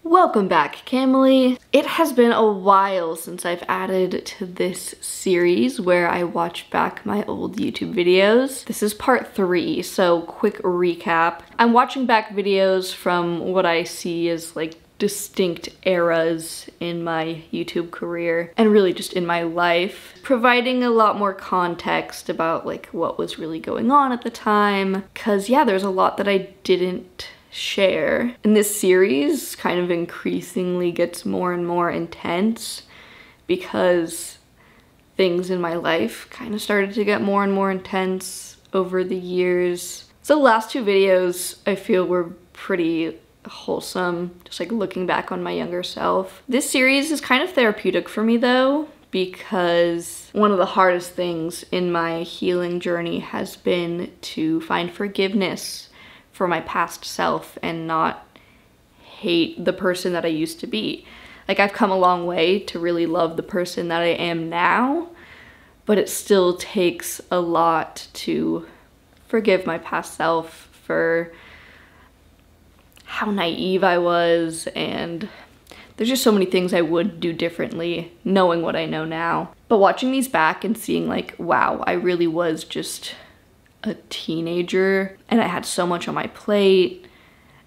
Welcome back, Camily. It has been a while since I've added to this series where I watch back my old YouTube videos. This is part 3, so quick recap. I'm watching back videos from what I see as like distinct eras in my YouTube career and really just in my life, providing a lot more context about like what was really going on at the time. Cause yeah, there's a lot that I didn't share. And this series kind of increasingly gets more and more intense because things in my life kind of started to get more and more intense over the years. So the last 2 videos I feel were pretty wholesome, just like looking back on my younger self. This series is kind of therapeutic for me though, because one of the hardest things in my healing journey has been to find forgiveness for my past self and not hate the person that I used to be. Like, I've come a long way to really love the person that I am now, but it still takes a lot to forgive my past self for how naive I was, and there's just so many things I would do differently knowing what I know now. But watching these back and seeing like, wow, I really was just a teenager and I had so much on my plate,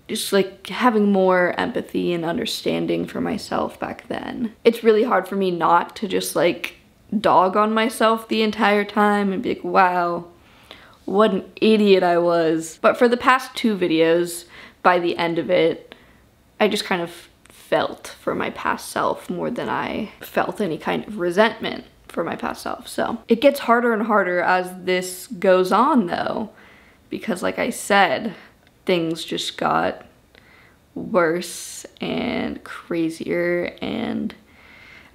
just like having more empathy and understanding for myself back then. It's really hard for me not to just like dog on myself the entire time and be like, wow, what an idiot I was. But for the past 2 videos, by the end of it, I just kind of felt for my past self more than I felt any kind of resentment for my past self. So it gets harder and harder as this goes on though, because like I said, things just got worse and crazier, and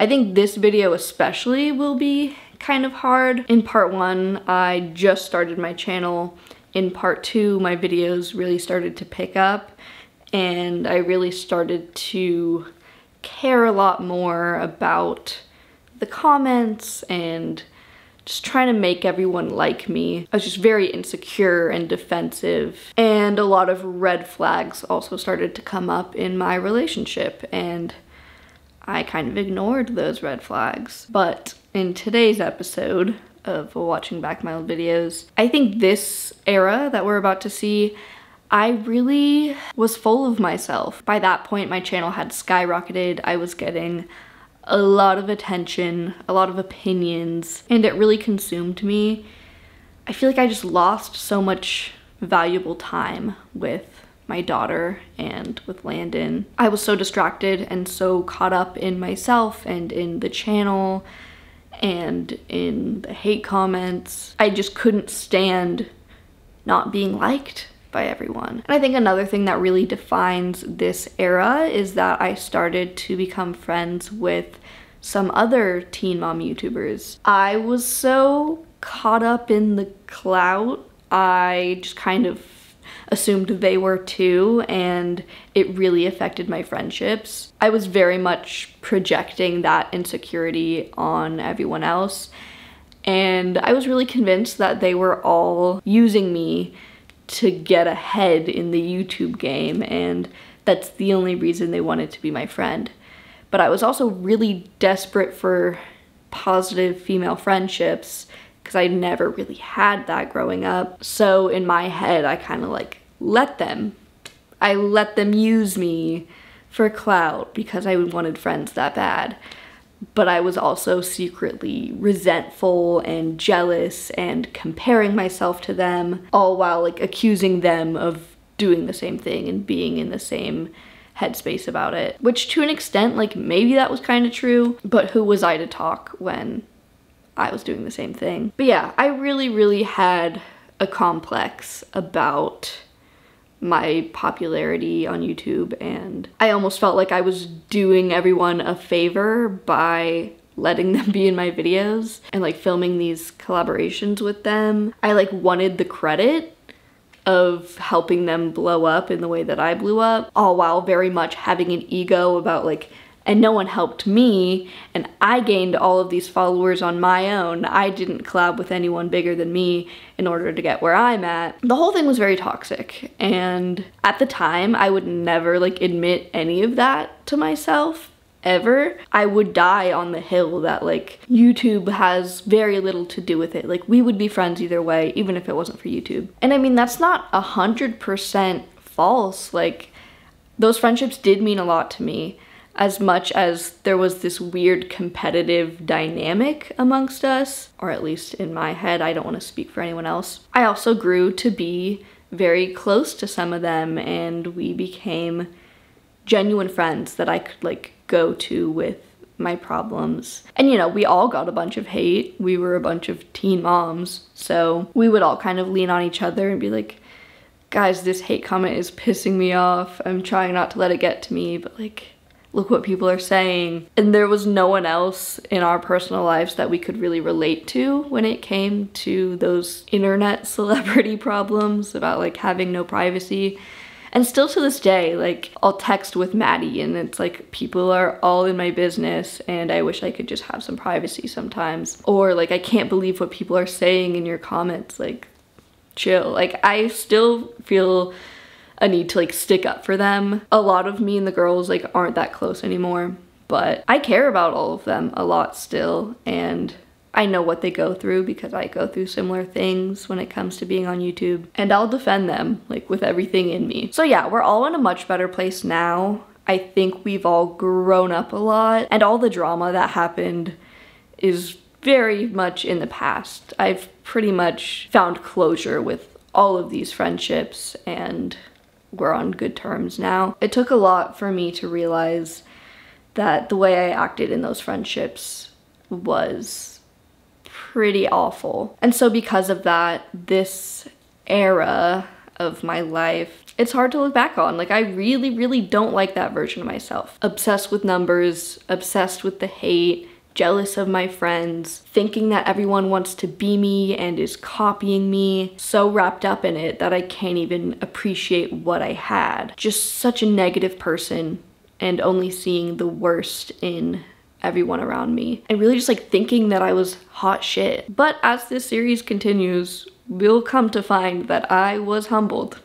I think this video especially will be kind of hard. In part 1, I just started my channel. In part 2, my videos really started to pick up and I really started to care a lot more about the comments and just trying to make everyone like me. I was just very insecure and defensive, and a lot of red flags also started to come up in my relationship, and I kind of ignored those red flags. But in today's episode of watching back my old videos, I think this era that we're about to see, I really was full of myself. By that point, my channel had skyrocketed. I was getting a lot of attention, a lot of opinions, and it really consumed me. I feel like I just lost so much valuable time with my daughter and with Landon. I was so distracted and so caught up in myself and in the channel and in the hate comments. I just couldn't stand not being liked by everyone. And I think another thing that really defines this era is that I started to become friends with some other teen mom YouTubers. I was so caught up in the clout, I just kind of assumed they were too, and it really affected my friendships. I was very much projecting that insecurity on everyone else, and I was really convinced that they were all using me to get ahead in the YouTube game, and that's the only reason they wanted to be my friend. But I was also really desperate for positive female friendships because I never really had that growing up. So in my head, I kind of like let them use me for clout because I wanted friends that bad. But I was also secretly resentful and jealous and comparing myself to them, all while like accusing them of doing the same thing and being in the same headspace about it. Which to an extent, like maybe that was kind of true, but who was I to talk when I was doing the same thing? But yeah, I really had a complex about my popularity on YouTube, and I almost felt like I was doing everyone a favor by letting them be in my videos and like filming these collaborations with them. I like wanted the credit of helping them blow up in the way that I blew up, all while very much having an ego about like and no one helped me, and I gained all of these followers on my own. I didn't collab with anyone bigger than me in order to get where I'm at. The whole thing was very toxic, and at the time I would never like admit any of that to myself ever. I would die on the hill that like YouTube has very little to do with it. Like we would be friends either way, even if it wasn't for YouTube. And I mean, that's not 100% false. Like those friendships did mean a lot to me, as much as there was this weird competitive dynamic amongst us, or at least in my head. I don't want to speak for anyone else. I also grew to be very close to some of them, and we became genuine friends that I could like go to with my problems. And you know, we all got a bunch of hate. We were a bunch of teen moms, so we would all kind of lean on each other and be like, guys, this hate comment is pissing me off. I'm trying not to let it get to me, but like, look what people are saying. And there was no one else in our personal lives that we could really relate to when it came to those internet celebrity problems about like having no privacy. And still to this day, like I'll text with Maddie and it's like people are all in my business and I wish I could just have some privacy sometimes. Or like, I can't believe what people are saying in your comments, like chill. Like I still feel a need to like stick up for them. A lot of me and the girls like aren't that close anymore, but I care about all of them a lot still, and I know what they go through because I go through similar things when it comes to being on YouTube, and I'll defend them like with everything in me. So yeah, we're all in a much better place now. I think we've all grown up a lot, and all the drama that happened is very much in the past. I've pretty much found closure with all of these friendships and we're on good terms now. It took a lot for me to realize that the way I acted in those friendships was pretty awful. And so because of that, this era of my life, it's hard to look back on. Like I really don't like that version of myself. Obsessed with numbers, obsessed with the hate, jealous of my friends, thinking that everyone wants to be me and is copying me, so wrapped up in it that I can't even appreciate what I had. Just such a negative person and only seeing the worst in everyone around me, and really just like thinking that I was hot shit. But as this series continues, we'll come to find that I was humbled.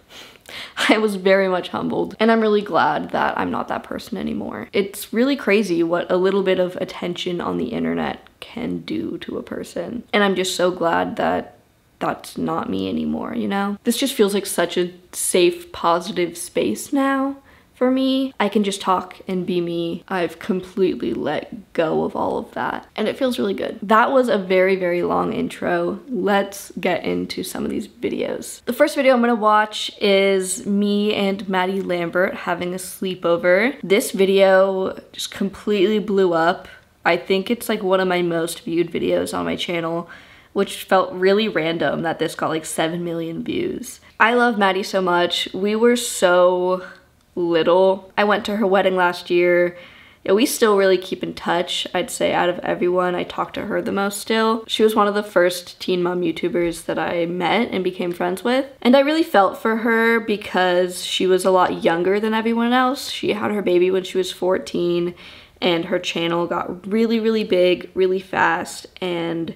I was very much humbled, and I'm really glad that I'm not that person anymore. It's really crazy what a little bit of attention on the internet can do to a person, and I'm just so glad that that's not me anymore, you know? This just feels like such a safe, positive space now for me. I can just talk and be me. I've completely let go of all of that, and it feels really good. That was a very long intro. Let's get into some of these videos. The first video I'm gonna watch is me and Maddie Lambert having a sleepover. This video just completely blew up. I think it's like one of my most viewed videos on my channel, which felt really random that this got like 7 million views. I love Maddie so much. We were so little. I went to her wedding last year. Yeah, we still really keep in touch. I'd say out of everyone, I talk to her the most still. She was one of the first teen mom YouTubers that I met and became friends with. And I really felt for her because she was a lot younger than everyone else. She had her baby when she was 14, and her channel got really big, really fast, and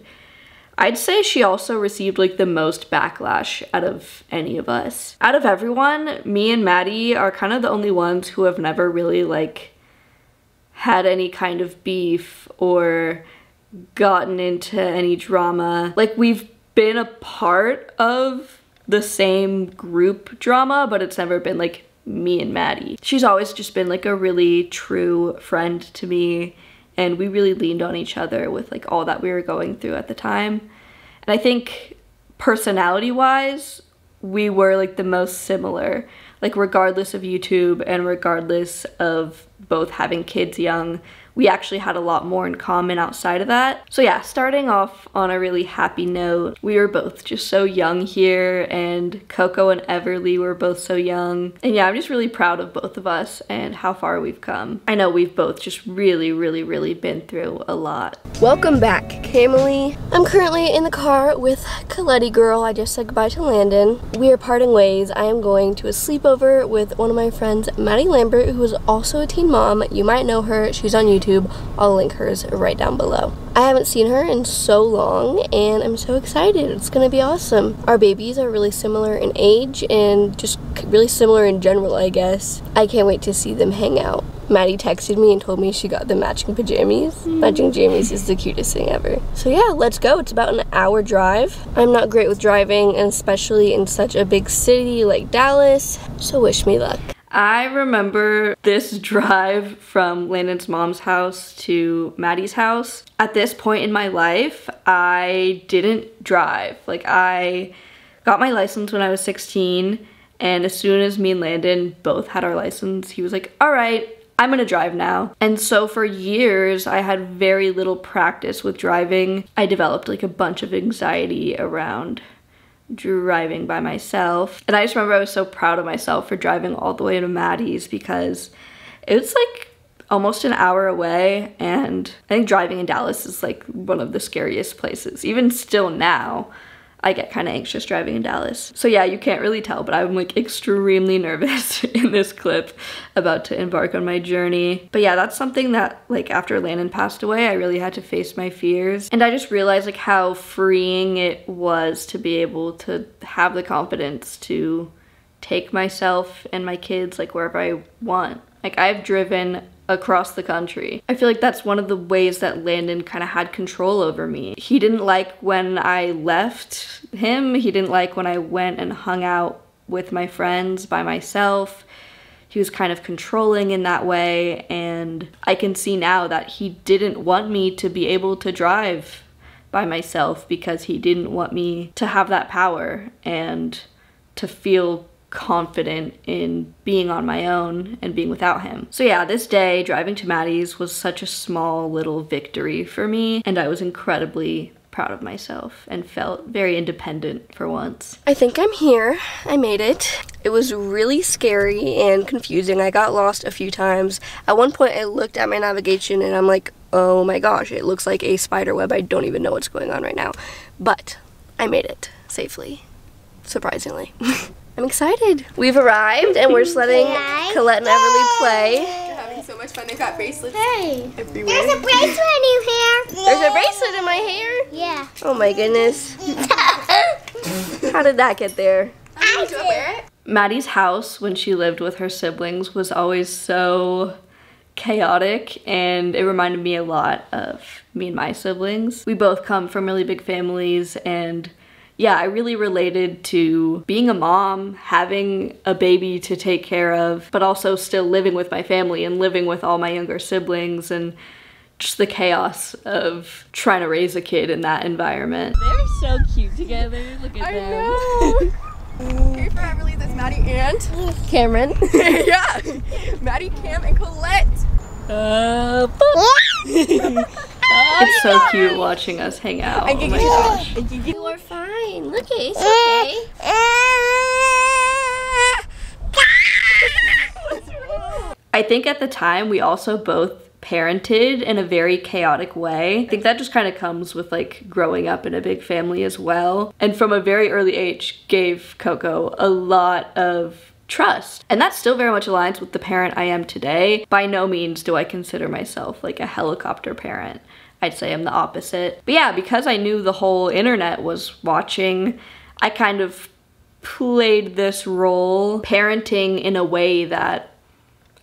I'd say she also received like the most backlash out of any of us. Out of everyone, me and Maddie are kind of the only ones who have never really like had any kind of beef or gotten into any drama. Like we've been a part of the same group drama, but it's never been like me and Maddie. She's always just been like a really true friend to me, and we really leaned on each other with like all that we were going through at the time. And I think personality wise, we were like the most similar, like regardless of YouTube and regardless of both having kids young, we actually had a lot more in common outside of that. So yeah, starting off on a really happy note, we were both just so young here, and Coco and Everly were both so young. And yeah, I'm just really proud of both of us and how far we've come. I know we've both just really been through a lot. Welcome back, Camely. I'm currently in the car with Coletti girl. I just said goodbye to Landon. We are parting ways. I am going to a sleepover with one of my friends, Maddie Lambert, who is also a teen mom. You might know her. She's on YouTube. I'll link hers right down below. I haven't seen her in so long and I'm so excited. It's gonna be awesome. Our babies are really similar in age and just really similar in general, I guess. I can't wait to see them hang out. Maddie texted me and told me she got the matching pajamas. Matching jammies is the cutest thing ever. So yeah, let's go. It's about an hour drive. I'm not great with driving, and especially in such a big city like Dallas, so wish me luck. I remember this drive from Landon's mom's house to Maddie's house. At this point in my life, I didn't drive. Like, I got my license when I was 16, and as soon as me and Landon both had our license, he was like, all right, I'm gonna drive now. And so for years, I had very little practice with driving. I developed like a bunch of anxiety around driving by myself. And I just remember I was so proud of myself for driving all the way to Maddie's because it was like almost an hour away, and I think driving in Dallas is like one of the scariest places. Even still now, I get kind of anxious driving in Dallas. So yeah, you can't really tell, but I'm like extremely nervous in this clip about to embark on my journey. But yeah, that's something that like after Landon passed away, I really had to face my fears. And I just realized like how freeing it was to be able to have the confidence to take myself and my kids like wherever I want. Like, I've driven across the country. I feel like that's one of the ways that Landon kind of had control over me. He didn't like when I left him. He didn't like when I went and hung out with my friends by myself. He was kind of controlling in that way, and I can see now that he didn't want me to be able to drive by myself because he didn't want me to have that power and to feel confident in being on my own and being without him. So yeah, this day driving to Maddie's was such a small little victory for me, and I was incredibly proud of myself and felt very independent for once. I think I'm here. I made it. It was really scary and confusing. I got lost a few times. At one point I looked at my navigation and I'm like, oh my gosh, it looks like a spider web. I don't even know what's going on right now. But I made it safely, surprisingly. I'm excited. We've arrived and we're just letting Colette and Everly play. They're having so much fun. They've got bracelets everywhere. There's a bracelet in your hair. There's a bracelet in my hair? Yeah. Oh my goodness. How did that get there? I did. Wear it? Maddie's house when she lived with her siblings was always so chaotic, and it reminded me a lot of me and my siblings. We both come from really big families, and yeah, I really related to being a mom, having a baby to take care of, but also still living with my family and living with all my younger siblings, and just the chaos of trying to raise a kid in that environment. They're so cute together. Look at them. I know. Here for Everly, that's Maddie and Cameron. yeah, Maddie, Cam, and Colette. It's so cute watching us hang out. Oh my gosh. You are fine. Look, it's okay. I think at the time we also both parented in a very chaotic way. I think that just kind of comes with like growing up in a big family as well. And from a very early age gave Coco a lot of trust. And that still very much aligns with the parent I am today. By no means do I consider myself like a helicopter parent. I'd say I'm the opposite. But yeah, because I knew the whole internet was watching, I kind of played this role parenting in a way that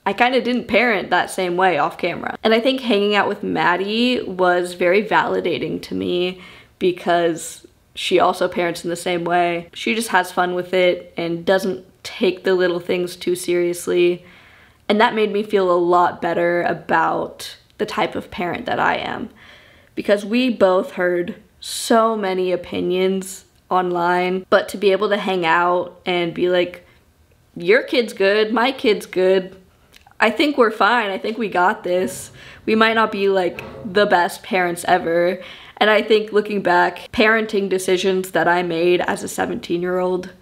I kind of didn't parent that same way off camera. And I think hanging out with Maddie was very validating to me because she also parents in the same way. She just has fun with it and doesn't take the little things too seriously. And that made me feel a lot better about the type of parent that I am. Because we both heard so many opinions online, but to be able to hang out and be like, your kid's good, my kid's good, I think we're fine, I think we got this. We might not be like the best parents ever. And I think looking back, parenting decisions that I made as a 17-year-old,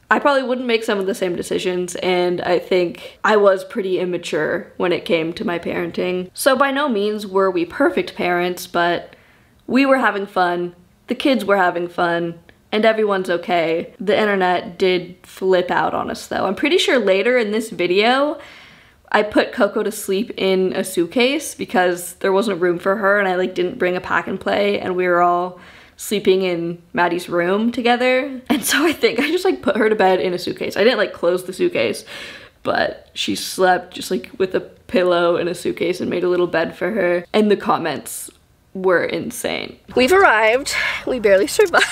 I probably wouldn't make some of the same decisions, and I think I was pretty immature when it came to my parenting. So by no means were we perfect parents, but we were having fun, the kids were having fun, and everyone's okay. The internet did flip out on us though. I'm pretty sure later in this video, I put Coco to sleep in a suitcase because there wasn't room for her, and I like didn't bring a pack and play, and we were all sleeping in Maddie's room together. And so I think I just like put her to bed in a suitcase. I didn't like close the suitcase, but she slept just like with a pillow in a suitcase and made a little bed for her. And the comments were insane. We've arrived. We barely survived.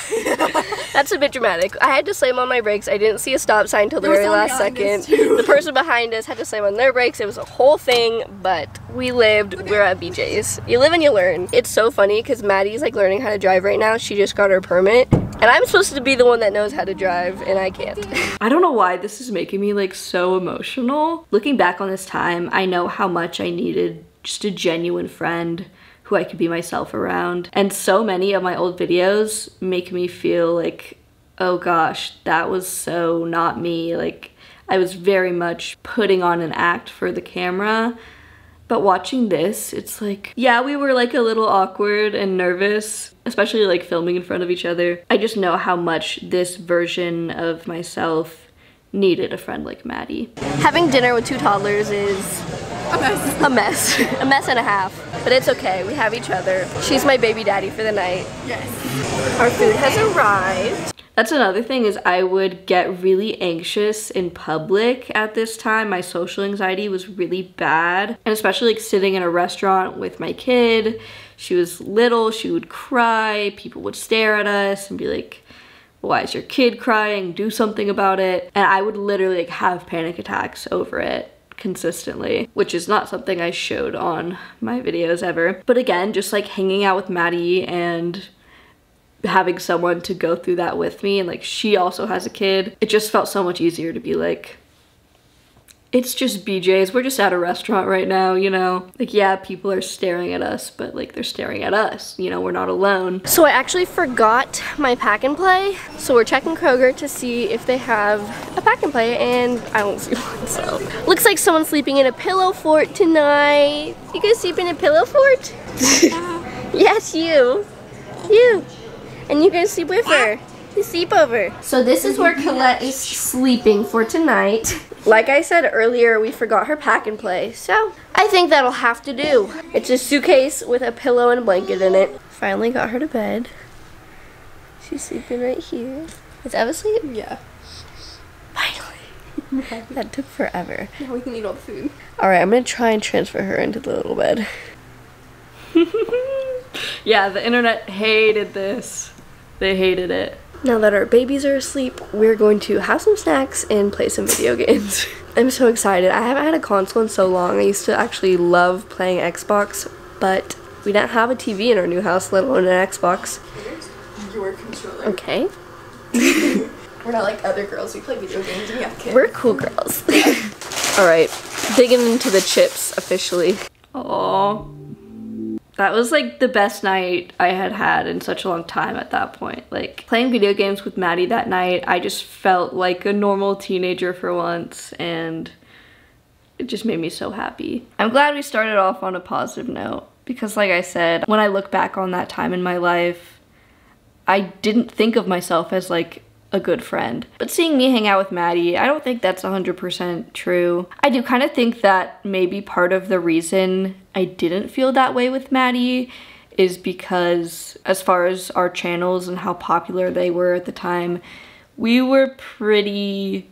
That's a bit dramatic. I had to slam on my brakes. I didn't see a stop sign till the very last second. The person behind us had to slam on their brakes. It was a whole thing, but we lived. We're at BJ's. You live and you learn. It's so funny because Maddie's like learning how to drive right now. She just got her permit. And I'm supposed to be the one that knows how to drive, and I can't. I don't know why this is making me like so emotional. Looking back on this time, I know how much I needed just a genuine friend who I could be myself around. And so many of my old videos make me feel like, oh gosh, that was so not me. Like, I was very much putting on an act for the camera. But watching this, it's like, yeah, we were like a little awkward and nervous, especially like filming in front of each other. I just know how much this version of myself needed a friend like Maddie. Having dinner with 2 toddlers is a mess. A mess and a half. But it's okay, we have each other. She's my baby daddy for the night. Yes. Our food has arrived. That's another thing, is I would get really anxious in public at this time. My social anxiety was really bad. And especially like sitting in a restaurant with my kid. She was little, she would cry, people would stare at us and be like, why is your kid crying? Do something about it. And I would literally like have panic attacks over it consistently, which is not something I showed on my videos ever. But again, just like hanging out with Maddie and having someone to go through that with me, and like she also has a kid, it just felt so much easier to be like, it's just BJ's, we're just at a restaurant right now, you know? Like, yeah, people are staring at us, but like they're staring at us, you know, we're not alone. So I actually forgot my pack and play. So we're checking Kroger to see if they have a pack and play, and I don't see one, so. Looks like someone's sleeping in a pillow fort tonight. You guys sleep in a pillow fort? Yes, you. You. And you guys sleep with her. You sleep over. So this is where Colette is sleeping for tonight. Like I said earlier, we forgot her pack and play, so I think that'll have to do. It's a suitcase with a pillow and a blanket in it. Finally got her to bed. She's sleeping right here. Is Eva asleep? Yeah. Finally. That took forever. Now we can eat all the food. Alright, I'm gonna try and transfer her into the little bed. Yeah, the internet hated this. They hated it. Now that our babies are asleep, we're going to have some snacks and play some video games. I'm so excited. I haven't had a console in so long. I used to actually love playing Xbox, but we don't have a TV in our new house, let alone an Xbox. Your controller. Okay. We're not like other girls who play video games and we have kids. We're cool girls. Alright, digging into the chips officially. Aww. That was like the best night I had had in such a long time at that point. Like, playing video games with Maddie that night, I just felt like a normal teenager for once, and it just made me so happy. I'm glad we started off on a positive note, because like I said, when I look back on that time in my life, I didn't think of myself as like a good friend. But seeing me hang out with Maddie, I don't think that's 100% true. I do kind of think that maybe part of the reason I didn't feel that way with Maddie is because as far as our channels and how popular they were at the time, we were pretty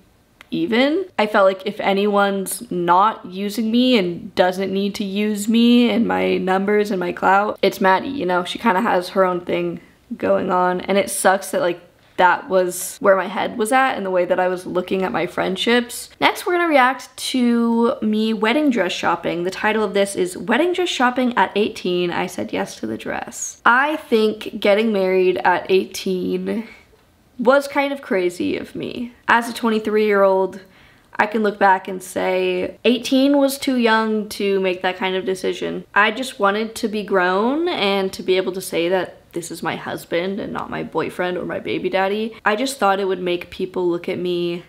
even. I felt like if anyone's not using me and doesn't need to use me and my numbers and my clout, it's Maddie, you know? She kind of has her own thing going on, and it sucks that like that was where my head was at and the way that I was looking at my friendships. Next, we're gonna react to me wedding dress shopping. The title of this is Wedding Dress Shopping at 18. I said yes to the dress. I think getting married at 18 was kind of crazy of me. As a 23-year-old, I can look back and say 18 was too young to make that kind of decision. I just wanted to be grown and to be able to say that this is my husband and not my boyfriend or my baby daddy. I just thought it would make people look at me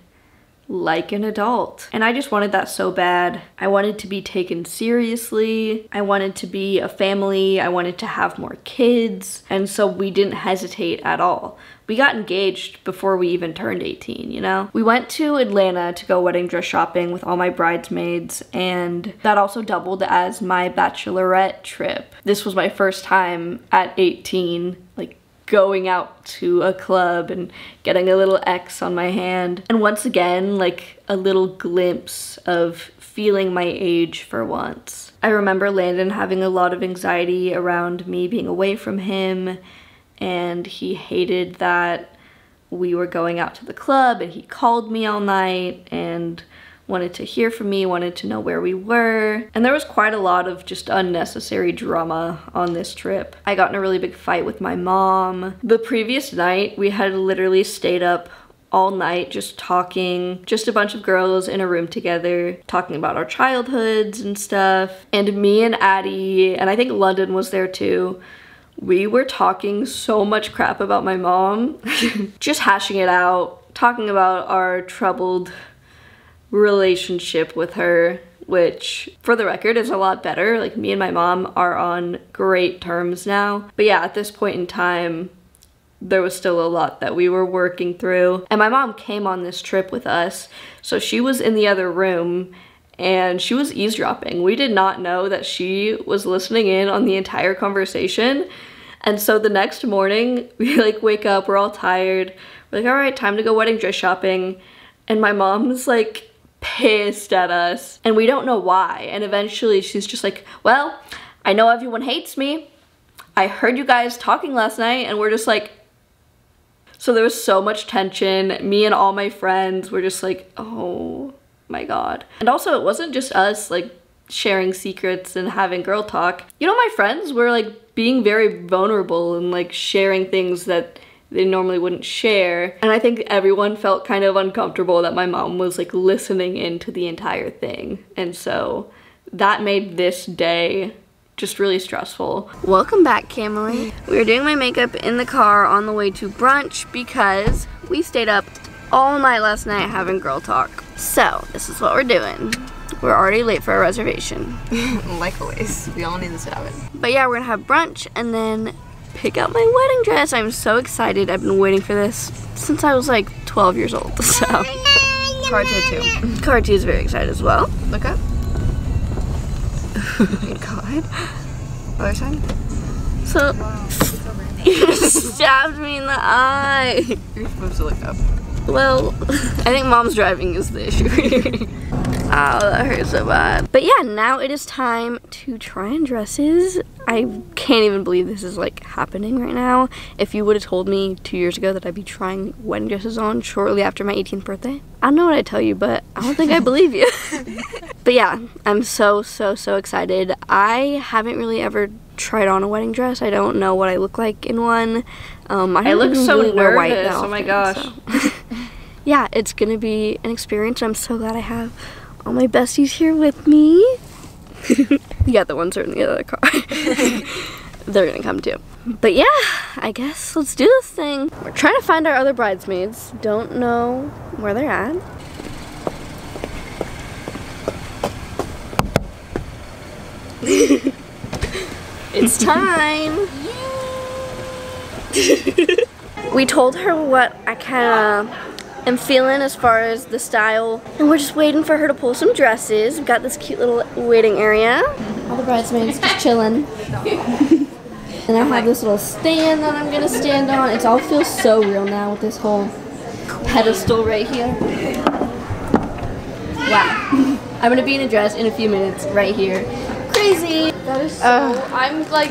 like an adult. And I just wanted that so bad. I wanted to be taken seriously. I wanted to be a family. I wanted to have more kids. And so we didn't hesitate at all. We got engaged before we even turned 18, you know? We went to Atlanta to go wedding dress shopping with all my bridesmaids, and that also doubled as my bachelorette trip. This was my first time at 18, like, going out to a club and getting a little X on my hand. And once again, like, a little glimpse of feeling my age for once. I remember Landon having a lot of anxiety around me being away from him, and he hated that we were going out to the club, and he called me all night and wanted to hear from me, wanted to know where we were. And there was quite a lot of just unnecessary drama on this trip. I got in a really big fight with my mom. The previous night, we had literally stayed up all night just talking, just a bunch of girls in a room together, talking about our childhoods and stuff. And me and Addie, and I think London was there too, we were talking so much crap about my mom, just hashing it out, talking about our troubled relationship with her, which for the record is a lot better. Like, me and my mom are on great terms now. But yeah, at this point in time, there was still a lot that we were working through. And my mom came on this trip with us, so she was in the other room and she was eavesdropping. We did not know that she was listening in on the entire conversation. And so the next morning, we like wake up, we're all tired. We're like, all right, time to go wedding dress shopping. And my mom's like pissed at us and we don't know why. And eventually she's just like, well, I know everyone hates me. I heard you guys talking last night. And we're just like, so there was so much tension. Me and all my friends were just like, oh my God. And also it wasn't just us like sharing secrets and having girl talk. You know, my friends were like being very vulnerable and like sharing things that they normally wouldn't share. And I think everyone felt kind of uncomfortable that my mom was like listening into the entire thing. And so that made this day just really stressful. Welcome back, Camille. We were doing my makeup in the car on the way to brunch because we stayed up all night last night having girl talk. So this is what we're doing. We're already late for our reservation. Like always, we all need this to happen. But yeah, we're gonna have brunch and then pick out my wedding dress. I'm so excited. I've been waiting for this since I was like 12 years old, so. Cartia too. Cartia is very excited as well. Look up. Oh my God. Other side. So, you stabbed me in the eye. You're supposed to look up. Well, I think mom's driving is the issue here. Oh, that hurts so bad. But yeah, now it is time to try on dresses. I can't even believe this is like happening right now. If you would have told me 2 years ago that I'd be trying wedding dresses on shortly after my 18th birthday, I don't know what I'd tell you, but I don't think I believe you. But yeah, I'm so excited. I haven't really ever tried on a wedding dress. I don't know what I look like in one. I look so really nervous. White that often, oh my gosh. So. Yeah, it's gonna be an experience. I'm so glad I have all my besties here with me. Yeah, the ones that are in the other car. They're gonna come too. But yeah, I guess let's do this thing. We're trying to find our other bridesmaids. Don't know where they're at. It's time. We told her what I kind of am feeling as far as the style, and we're just waiting for her to pull some dresses. We've got this cute little waiting area. All the bridesmaids just chilling. And I have this little stand that I'm gonna stand on. It all feels so real now with this whole pedestal right here. Wow. I'm gonna be in a dress in a few minutes right here. Crazy. That is so, I'm like,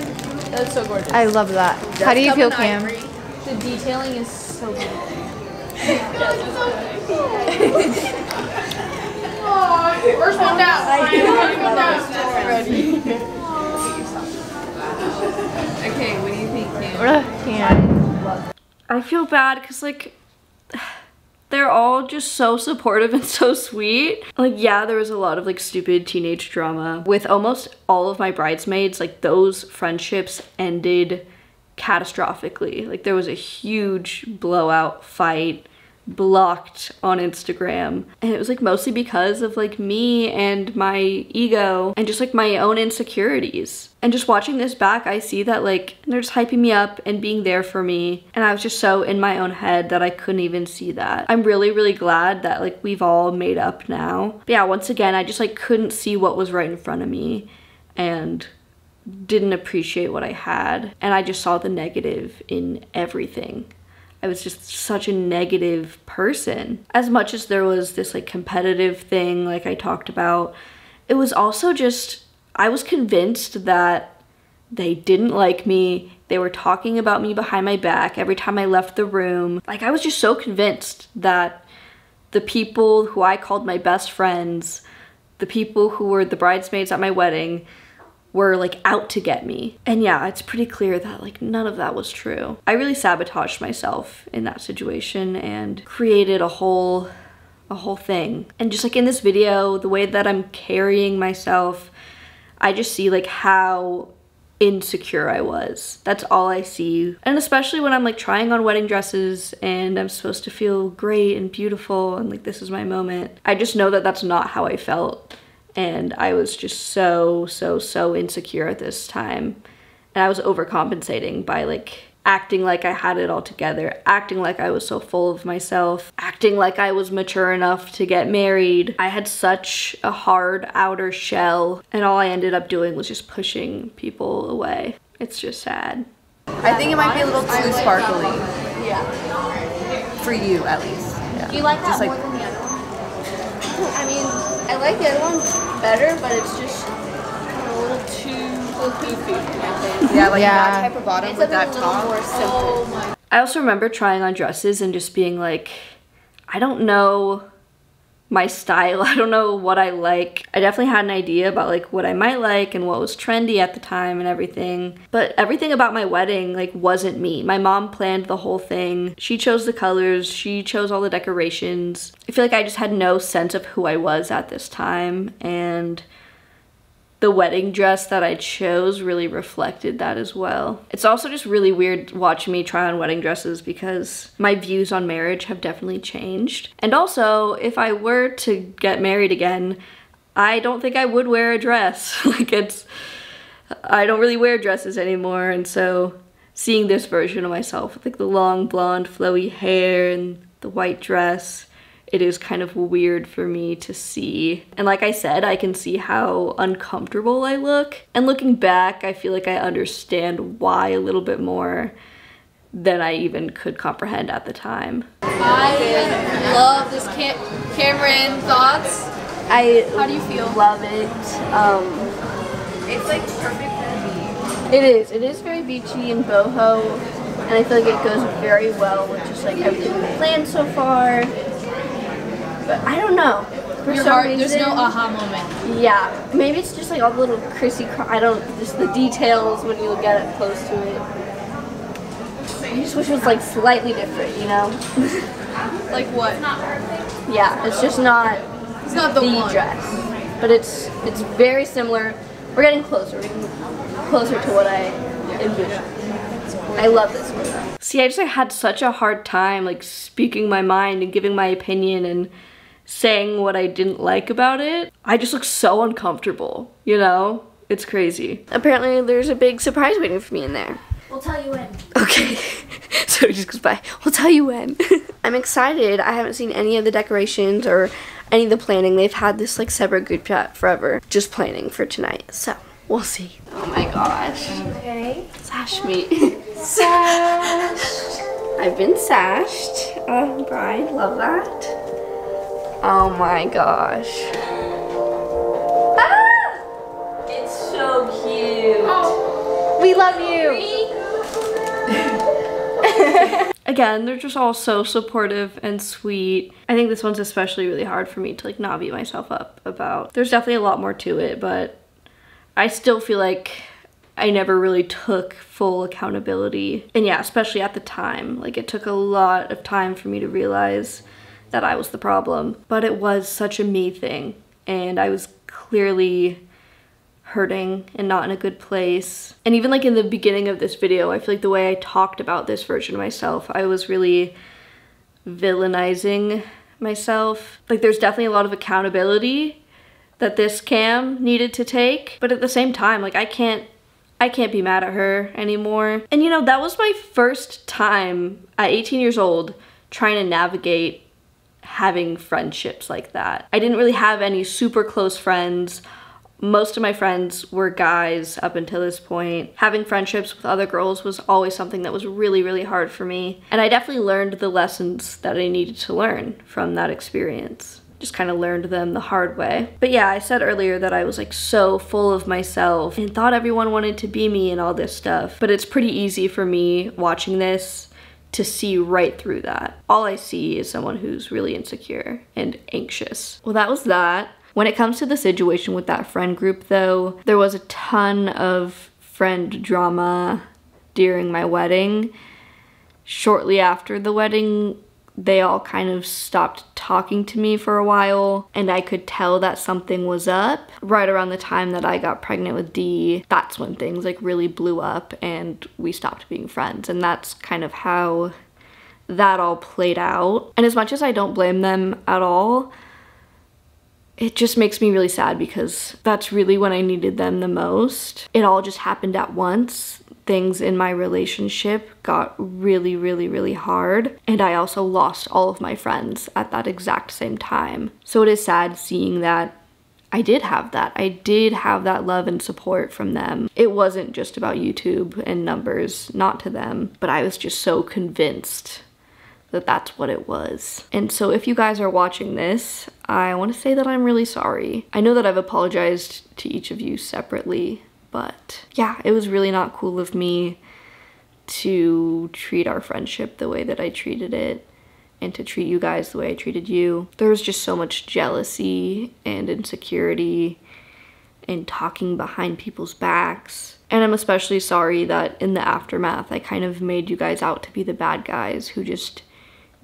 that's so gorgeous. I love that. How do you feel, Cam? The detailing is so beautiful. First one down. Ready. Okay, what do you think, Cam? I feel bad because like they're all just so supportive and so sweet. Like, yeah, there was a lot of like stupid teenage drama with almost all of my bridesmaids. Like, those friendships ended catastrophically. Like, there was a huge blowout fight blocked on Instagram. And it was like mostly because of like me and my ego and just like my own insecurities. And just watching this back, I see that like they're just hyping me up and being there for me. And I was just so in my own head that I couldn't even see that. I'm really, really glad that like we've all made up now. But yeah, once again, I just like couldn't see what was right in front of me and didn't appreciate what I had. And I just saw the negative in everything. I was just such a negative person. As much as there was this like competitive thing like I talked about, it was also just, I was convinced that they didn't like me. They were talking about me behind my back every time I left the room. Like I was just so convinced that the people who I called my best friends, the people who were the bridesmaids at my wedding, were like out to get me. And yeah, it's pretty clear that like none of that was true. I really sabotaged myself in that situation and created a whole thing. And just like in this video, the way that I'm carrying myself, I just see like how insecure I was. That's all I see. And especially when I'm like trying on wedding dresses and I'm supposed to feel great and beautiful and like this is my moment. I just know that that's not how I felt. And I was just so insecure at this time. And I was overcompensating by like acting like I had it all together, acting like I was so full of myself, acting like I was mature enough to get married. I had such a hard outer shell, and all I ended up doing was just pushing people away. It's just sad. I think it might be a little too sparkly. Yeah. For you, at least. Yeah. Do you like that more than the other one? I mean, I like the other one better, but it's just a little too poofy. Yeah, like that type of bottom with that top. More simple. I also remember trying on dresses and just being like, I don't know my style. I don't know what I like. I definitely had an idea about like what I might like and what was trendy at the time and everything. But everything about my wedding like wasn't me. My mom planned the whole thing. She chose the colors. She chose all the decorations. I feel like I just had no sense of who I was at this time, and the wedding dress that I chose really reflected that as well. It's also just really weird watching me try on wedding dresses because my views on marriage have definitely changed. And also, if I were to get married again, I don't think I would wear a dress. I don't really wear dresses anymore, and so seeing this version of myself with like the long blonde flowy hair and the white dress, it is kind of weird for me to see. And like I said, I can see how uncomfortable I look. And looking back, I feel like I understand why a little bit more than I even could comprehend at the time. I love this Cameron thoughts. How do you feel? Love it. It's like perfect for me. It is very beachy and boho. And I feel like it goes very well with just like everything we've planned so far. But I don't know. For some reason, there's no aha moment. Yeah, maybe it's just like all the little just the details when you get it close to it. I just wish it was like slightly different, you know? Like what? Yeah, it's just not. It's not the one. Dress, but it's very similar. We're getting closer. We're getting closer to what I envisioned. I love this one. See, I just had such a hard time like speaking my mind and giving my opinion and saying what I didn't like about it. I just look so uncomfortable, you know? It's crazy. Apparently there's a big surprise waiting for me in there. We'll tell you when. Okay. So it just goes by. We'll tell you when. I'm excited. I haven't seen any of the decorations or any of the planning. They've had this like separate group chat forever, just planning for tonight. So we'll see. Oh my gosh. Okay. Sash me. Sashed. I've been sashed. Bride, love that. Oh my gosh. Ah! It's so cute. Oh, we love you. Again, they're just all so supportive and sweet. I think this one's especially really hard for me to like not beat myself up about. There's definitely a lot more to it, but I still feel like I never really took full accountability. And yeah, especially at the time. Like it took a lot of time for me to realize that I was the problem. But it was such a me thing. And I was clearly hurting and not in a good place. And even like in the beginning of this video, I feel like the way I talked about this version of myself, I was really villainizing myself. Like, there's definitely a lot of accountability that this Cam needed to take, but at the same time, like, I can't be mad at her anymore. And you know, that was my first time at 18 years old trying to navigate having friendships like that. I didn't really have any super close friends. Most of my friends were guys up until this point. Having friendships with other girls was always something that was really, really hard for me. And I definitely learned the lessons that I needed to learn from that experience. Just kind of learned them the hard way. But yeah, I said earlier that I was like so full of myself and thought everyone wanted to be me and all this stuff. But it's pretty easy for me watching this to see right through that. All I see is someone who's really insecure and anxious. Well, that was that. When it comes to the situation with that friend group though, there was a ton of friend drama during my wedding. Shortly after the wedding, they all kind of stopped talking to me for a while, and I could tell that something was up. Right around the time that I got pregnant with D, that's when things like really blew up and we stopped being friends, and that's kind of how that all played out. And as much as I don't blame them at all, it just makes me really sad because that's really when I needed them the most. It all just happened at once. Things in my relationship got really, really, really hard. And I also lost all of my friends at that exact same time. So it is sad seeing that I did have that. I did have that love and support from them. It wasn't just about YouTube and numbers, not to them, but I was just so convinced that that's what it was. And so if you guys are watching this, I want to say that I'm really sorry. I know that I've apologized to each of you separately, but yeah, it was really not cool of me to treat our friendship the way that I treated it and to treat you guys the way I treated you. There was just so much jealousy and insecurity and talking behind people's backs. And I'm especially sorry that in the aftermath, I kind of made you guys out to be the bad guys who just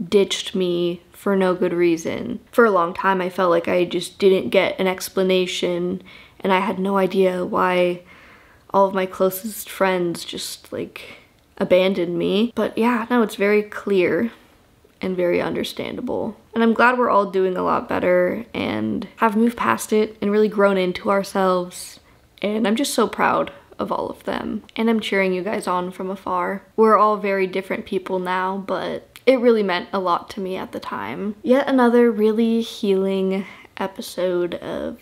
ditched me for no good reason. For a long time, I felt like I just didn't get an explanation and I had no idea why all of my closest friends just like abandoned me. But yeah, no, it's very clear and very understandable. And I'm glad we're all doing a lot better and have moved past it and really grown into ourselves. And I'm just so proud of all of them. And I'm cheering you guys on from afar. We're all very different people now, but it really meant a lot to me at the time. Yet another really healing episode of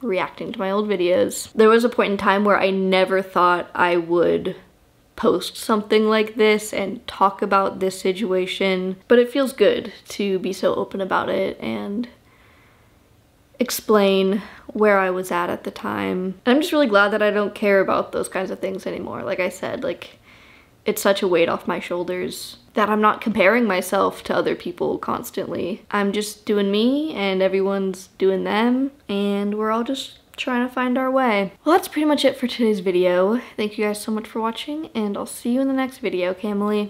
reacting to my old videos. There was a point in time where I never thought I would post something like this and talk about this situation, but it feels good to be so open about it and explain where I was at the time. And I'm just really glad that I don't care about those kinds of things anymore. Like I said, like, it's such a weight off my shoulders that I'm not comparing myself to other people constantly. I'm just doing me and everyone's doing them and we're all just trying to find our way. Well, that's pretty much it for today's video. Thank you guys so much for watching and I'll see you in the next video, Camily.